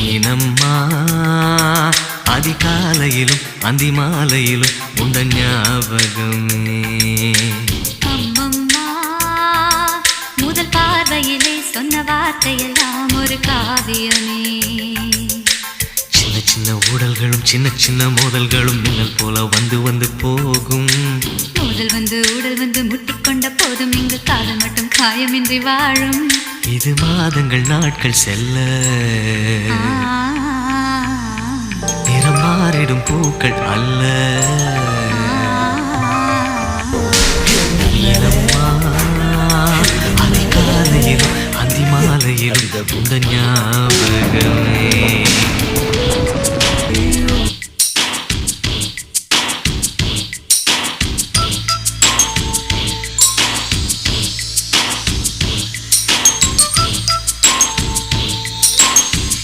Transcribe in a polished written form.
மீனம்மா அதிகாலையிலும் அந்தி மாலையிலும் உண்ட ஞாபகமே. அம்மம்மா முதல் பார்வையிலே சொன்ன வார்த்தையெல்லாம் ஒரு காவியமே. சின்ன சின்ன ஊடல்களும் சின்ன சின்ன மோதல்களும் மின்னல் போல வந்து வந்து போகும். மோதல் வந்து ஊடல் வந்து முட்டிக்கொண்ட போதும் இங்கு காதல் மட்டும் காயமின்றி வாழும். இது மாதங்கள் நாட்கள் செல்ல நிறம் மாறிடும் பூக்கள் அல்ல.